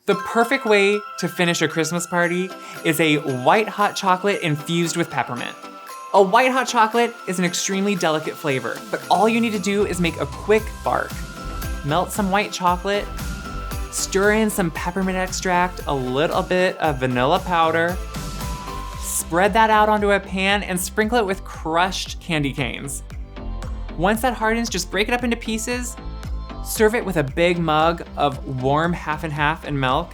The perfect way to finish a Christmas party is a white hot chocolate infused with peppermint. A white hot chocolate is an extremely delicate flavor, but all you need to do is make a quick bark. Melt some white chocolate, stir in some peppermint extract, a little bit of vanilla powder, spread that out onto a pan and sprinkle it with crushed candy canes. Once that hardens, just break it up into pieces. Serve it with a big mug of warm half and half and milk.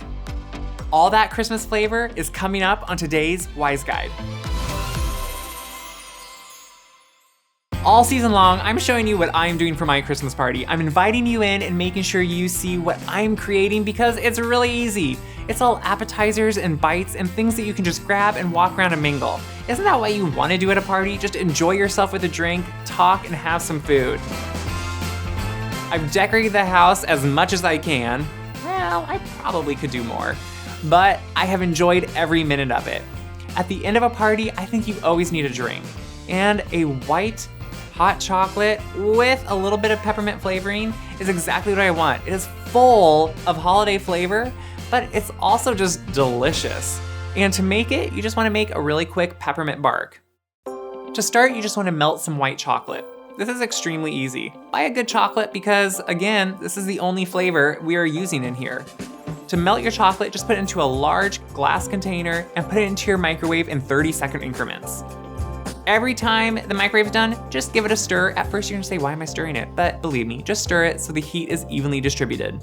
All that Christmas flavor is coming up on today's Wise Guide. All season long, I'm showing you what I'm doing for my Christmas party. I'm inviting you in and making sure you see what I'm creating because it's really easy. It's all appetizers and bites and things that you can just grab and walk around and mingle. Isn't that what you want to do at a party? Just enjoy yourself with a drink, talk, and have some food. I've decorated the house as much as I can. Well, I probably could do more, but I have enjoyed every minute of it. At the end of a party, I think you always need a drink. And a white hot chocolate with a little bit of peppermint flavoring is exactly what I want. It is full of holiday flavor, but it's also just delicious. And to make it, you just wanna make a really quick peppermint bark. To start, you just wanna melt some white chocolate. This is extremely easy. Buy a good chocolate because, again, this is the only flavor we are using in here. To melt your chocolate, just put it into a large glass container and put it into your microwave in 30-second increments. Every time the microwave is done, just give it a stir. At first you're gonna say, why am I stirring it? But believe me, just stir it so the heat is evenly distributed.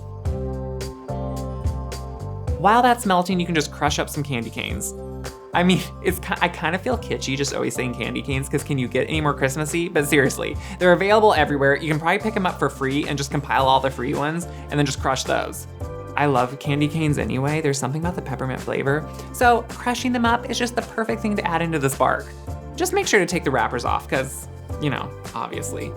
While that's melting, you can just crush up some candy canes. I mean, I kind of feel kitschy just always saying candy canes because can you get any more Christmassy? But seriously, they're available everywhere. You can probably pick them up for free and just compile all the free ones and then just crush those. I love candy canes anyway. There's something about the peppermint flavor. So crushing them up is just the perfect thing to add into this bark. Just make sure to take the wrappers off because, you know, obviously.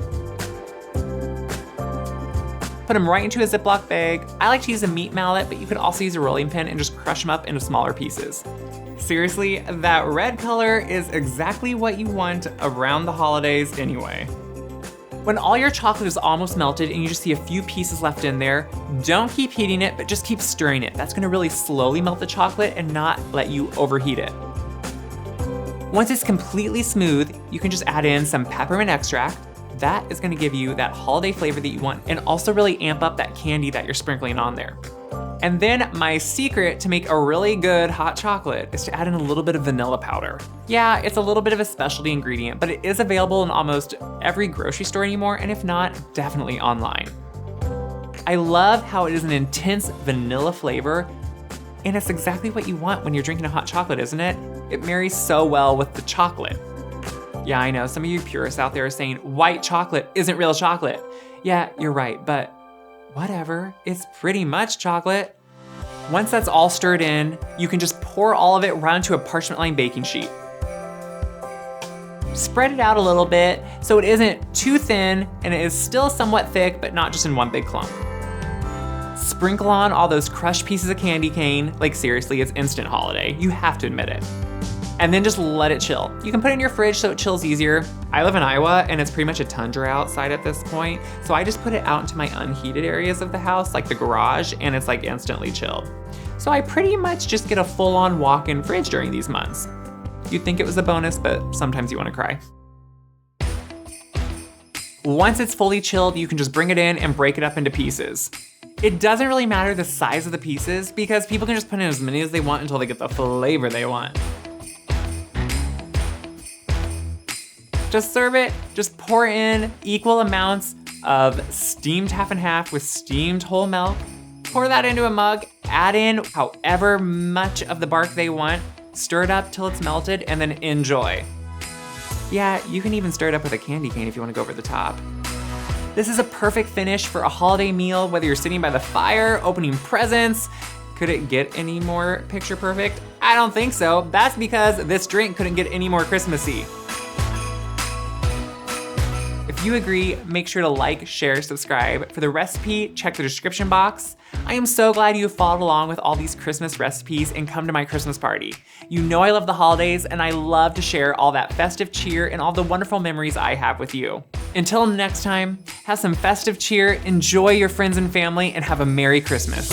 Put them right into a Ziploc bag. I like to use a meat mallet, but you could also use a rolling pin and just crush them up into smaller pieces. Seriously, that red color is exactly what you want around the holidays anyway. When all your chocolate is almost melted and you just see a few pieces left in there, don't keep heating it, but just keep stirring it. That's gonna really slowly melt the chocolate and not let you overheat it. Once it's completely smooth, you can just add in some peppermint extract. That is gonna give you that holiday flavor that you want and also really amp up that candy that you're sprinkling on there. And then my secret to make a really good hot chocolate is to add in a little bit of vanilla powder. Yeah, it's a little bit of a specialty ingredient, but it is available in almost every grocery store anymore, and if not, definitely online. I love how it is an intense vanilla flavor, and it's exactly what you want when you're drinking a hot chocolate, isn't it? It marries so well with the chocolate. Yeah, I know, some of you purists out there are saying white chocolate isn't real chocolate. Yeah, you're right, but whatever, it's pretty much chocolate. Once that's all stirred in, you can just pour all of it right onto a parchment lined baking sheet. Spread it out a little bit so it isn't too thin and it is still somewhat thick, but not just in one big clump. Sprinkle on all those crushed pieces of candy cane. Like seriously, it's instant holiday. You have to admit it. And then just let it chill. You can put it in your fridge so it chills easier. I live in Iowa and it's pretty much a tundra outside at this point. So I just put it out into my unheated areas of the house, like the garage, and it's like instantly chilled. So I pretty much just get a full-on walk-in fridge during these months. You'd think it was a bonus, but sometimes you wanna cry. Once it's fully chilled, you can just bring it in and break it up into pieces. It doesn't really matter the size of the pieces because people can just put in as many as they want until they get the flavor they want. Just serve it, just pour in equal amounts of steamed half and half with steamed whole milk. Pour that into a mug, add in however much of the bark they want, stir it up till it's melted, and then enjoy. Yeah, you can even stir it up with a candy cane if you wanna go over the top. This is a perfect finish for a holiday meal, whether you're sitting by the fire, opening presents. Could it get any more picture perfect? I don't think so. That's because this drink couldn't get any more Christmassy. If you agree, make sure to like, share, subscribe. For the recipe, check the description box. I am so glad you have followed along with all these Christmas recipes and come to my Christmas party. You know I love the holidays and I love to share all that festive cheer and all the wonderful memories I have with you. Until next time, have some festive cheer, enjoy your friends and family, and have a Merry Christmas.